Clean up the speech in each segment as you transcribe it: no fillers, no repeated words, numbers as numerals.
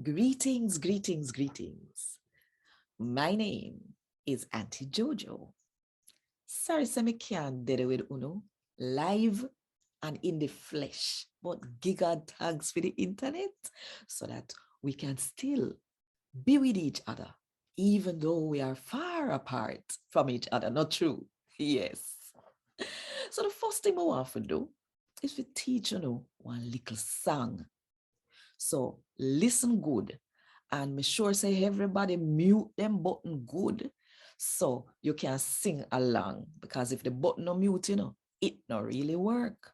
Greetings, greetings, greetings. My name is Auntie Jo-Jo. Sorry, me can't do it with Uno live and in the flesh, but giga thanks for the internet so that we can still be with each other, even though we are far apart from each other. Not true? Yes. So the first thing I want to do is to teach one little song. So listen good and make sure say everybody mute them button good so you can sing along, because if the button no mute, it not really work.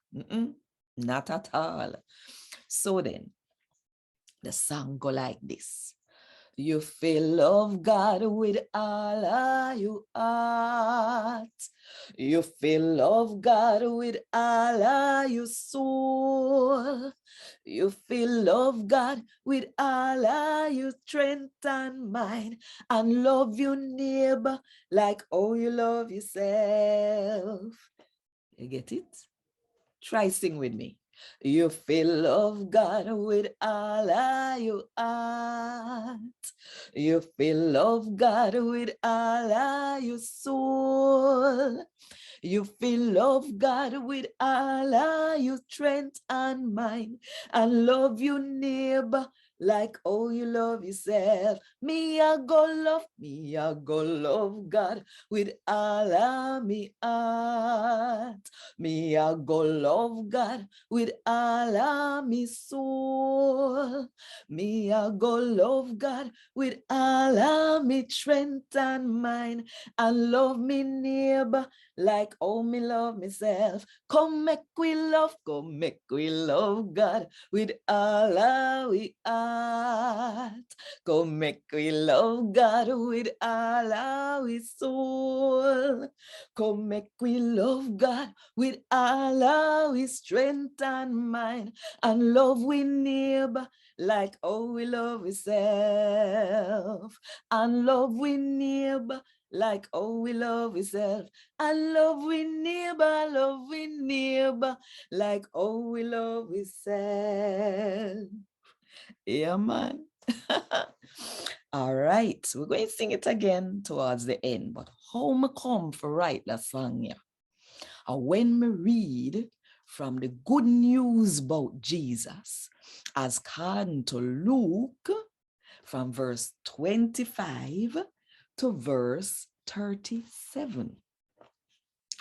Not at all. So then the song go like this. You feel love God with all of your heart. You feel love God with all of your soul. You feel love God with all of your strength and mind, and love your neighbor like how you love yourself. You get it? Try sing with me. You feel love God with all of your heart. You feel love God with all of your soul. You feel love God with all of your strength and mind, and love your neighbor like how you love yourself. Me I go love God with all of me heart. Me I go love God with all of me soul. Me I go love God with all of me strength and mind, and love me neighbor like how me love myself. Come make we love God with all our heart. Come make we love God with all our soul. Come make we love God with all our strength and mind, and love we neighbor like how we love ourselves, and love we neighbor like how we love ourselves, and love we neighbor like how we love ourselves. Yeah, man. All right, we're going to sing it again towards the end, but how me come for write that song here? And when me read from the good news about Jesus as according to Luke, from verse 25 to verse 37.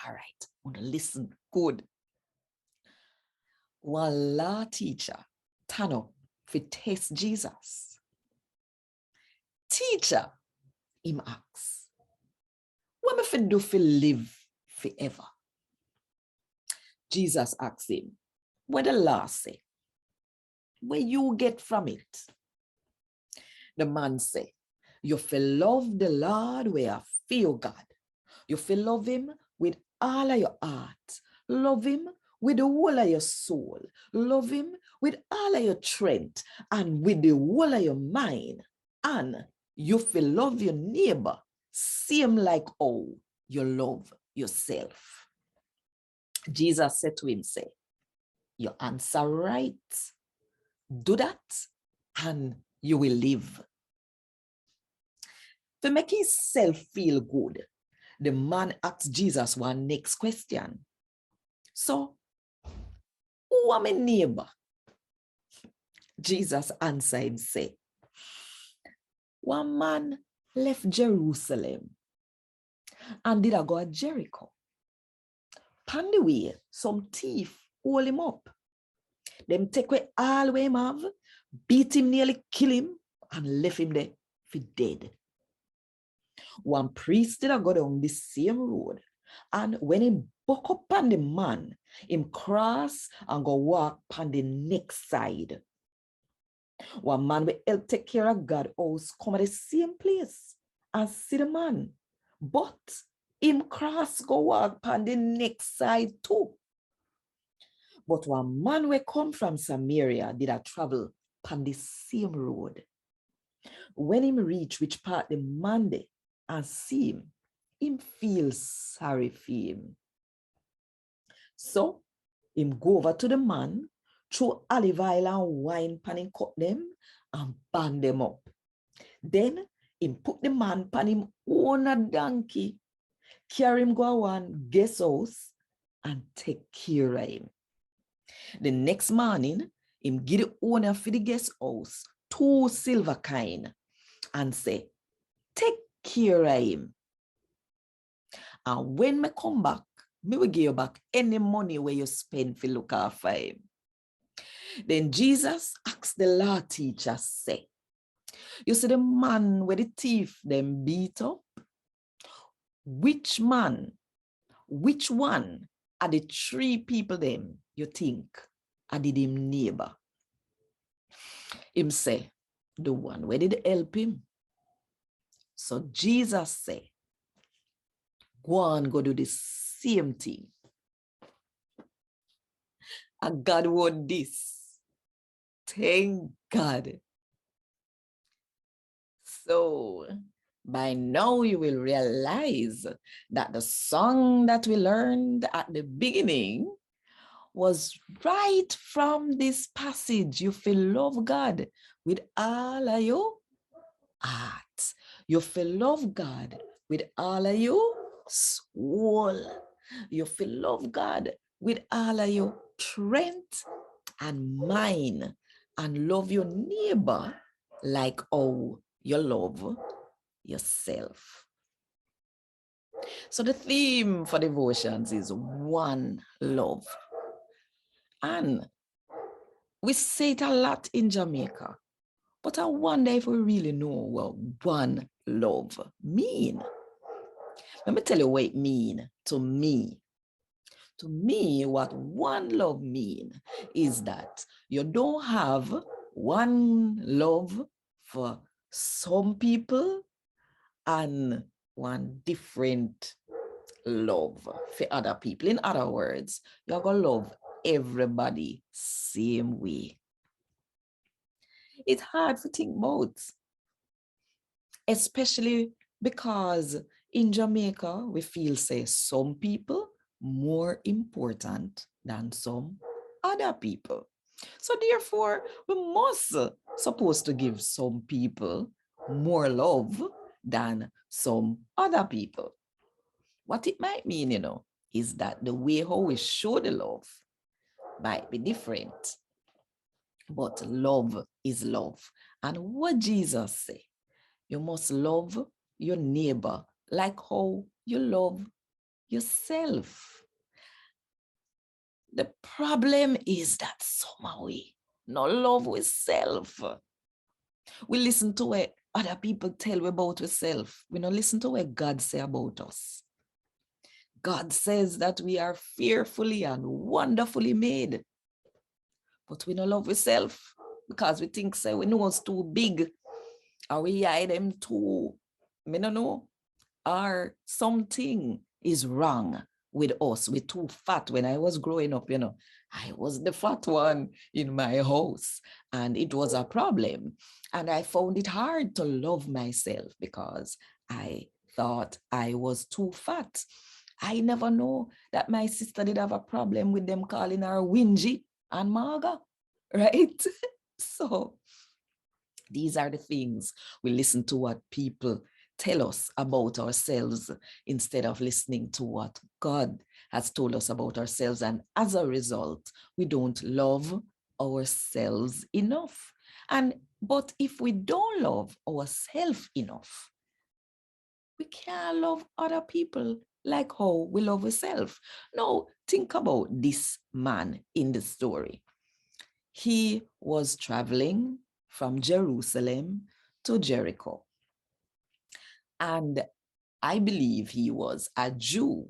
All right, I want to listen good. One law teacher turn up for test Jesus. Teacher, him asks, what me fi do fi live forever? Jesus asks him, what the law say? What you get from it? The man say, you fi love the Lord where fear God. You fi love him with all of your heart. Love him with the whole of your soul. Love him with all of your strength and with the whole of your mind. And you fi love your neighbor same like how you love yourself. Jesus said to him, say, you answer right. Do that and you will live. To make himself feel good, the man asked Jesus one next question. So, who are my neighbor? Jesus answered him, say, one man left Jerusalem and did go to Jericho. On the way, some thief hold him up. Them take away all we him have, beat him, nearly kill him, and left him there for dead. One priest did go down the same road, and when he buck up on the man, him cross and go walk on the next side. One man will help take care of God's house come at the same place and see the man, but him cross go walk on the next side too. But one man will come from Samaria did a travel on the same road. When him reach which part the man dey and see him feel sorry for him. So him go over to the man, throw olive oil and wine pan him cup them, and band them up. Then him put the man pan him own a donkey, carry him go one guest house and take care of him. The next morning, him give the owner for the guest house 2 silver coin and say, take care of him. And when me come back, me will give you back any money where you spend for look after him. Then Jesus asked the law teacher, say, you see the man where the thief them beat up? Which man, which one are the 3 people them you think are did him neighbor? Him say, the one where did help him. So Jesus say, go and go do the same thing. And God want this. Thank God. So by now you will realize that the song that we learned at the beginning was right from this passage. You feel love God with all of your heart. You feel love God with all of your soul. You feel love God with all of your strength and mind, and love your neighbor like how you love yourself. So the theme for devotions is one love. And we say it a lot in Jamaica, but I wonder if we really know what one love mean. Let me tell you what it means to me. To me, what one love mean is that you don't have one love for some people and one different love for other people. In other words, you're going to love everybody same way. It's hard to think about, especially because in Jamaica, we feel, say, some people more important than some other people. So therefore, we must supposed to give some people more love than some other people. What it might mean, is that the way how we show the love might be different. But love is love. And what Jesus say? You must love your neighbor like how you love yourself. The problem is that somehow we no love with self. We listen to what other people tell we about ourselves. We don't listen to what God say about us. God says that we are fearfully and wonderfully made. But we don't love ourselves because we think say we know it's too big or we hide them too. I don't know. Or something is wrong with us. We're too fat. When I was growing up, I was the fat one in my house and it was a problem. And I found it hard to love myself because I thought I was too fat. I never know that my sister did have a problem with them calling her Wingy and Marga, right? So these are the things we listen to what people tell us about ourselves instead of listening to what God has told us about ourselves. And as a result, we don't love ourselves enough. But if we don't love ourselves enough, we can't love other people like how we love ourselves. Now, think about this man in the story. He was traveling from Jerusalem to Jericho. And I believe he was a Jew.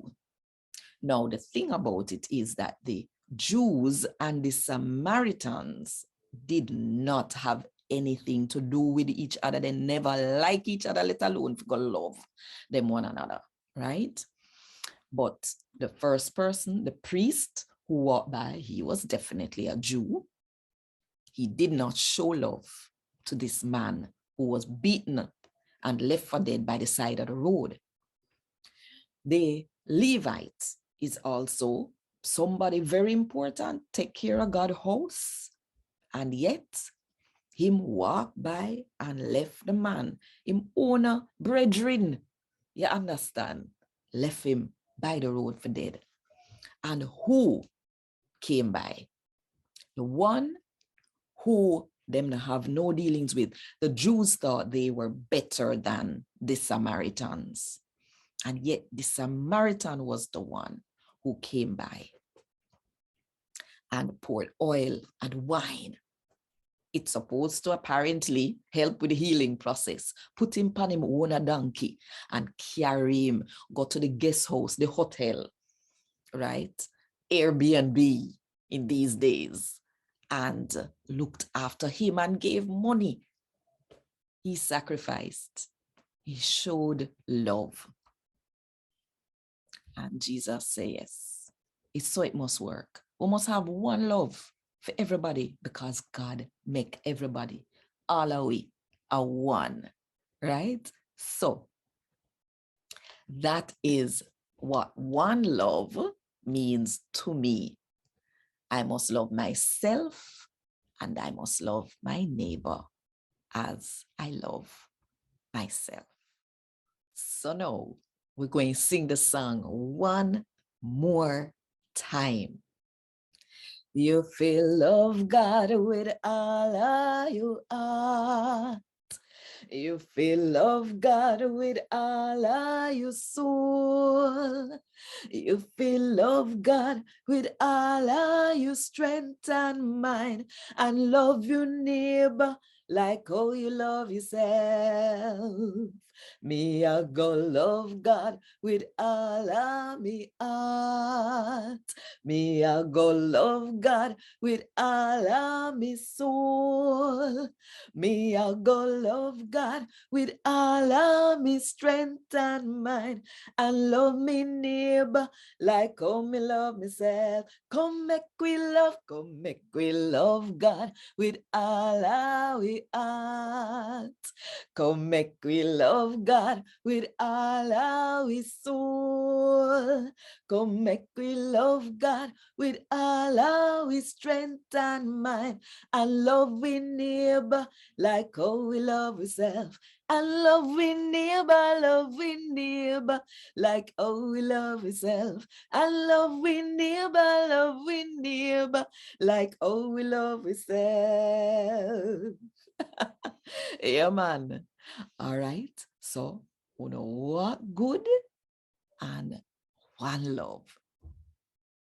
Now, the thing about it is that the Jews and the Samaritans did not have anything to do with each other. They never like each other, let alone for love them one another, right? But the first person, the priest who walked by, he was definitely a Jew. He did not show love to this man who was beaten up and left for dead by the side of the road. The Levite is also somebody very important, take care of God's house, and yet him walked by and left the man, him owner brethren, you understand, left him by the road for dead. And who came by? The one who them have no dealings with. The Jews thought they were better than the Samaritans. And yet the Samaritan was the one who came by and poured oil and wine. It's supposed to apparently help with the healing process. Put him on him own a donkey and carry him, go to the guest house, the hotel, right? Airbnb in these days, and looked after him and gave money. He sacrificed. He showed love. And Jesus said, yes, it's so it must work. We must have one love for everybody because God make everybody all a way, a one, right? So that is what one love means to me. I must love myself and I must love my neighbor as I love myself. So now we're going to sing the song one more time. You feel love God with all of your heart. You feel love God with all of your soul. You feel love God with all of your strength and mind, and love your neighbor like how you love yourself. Me, I go love God with all of me heart. Me, I go love God with all of me soul. Me, I go love God with all of me strength and mind, and love me neighbor like how me love myself. Come make we love God with all our heart. Come make we love God with all our soul. Come make we love God with all our strength and mind, and love we neighbor like how we love ourselves. And love we neighbor like how we love ourselves. And love we neighbor like how we love ourselves. Yeah, man. All right. So, you know what? Good and one love.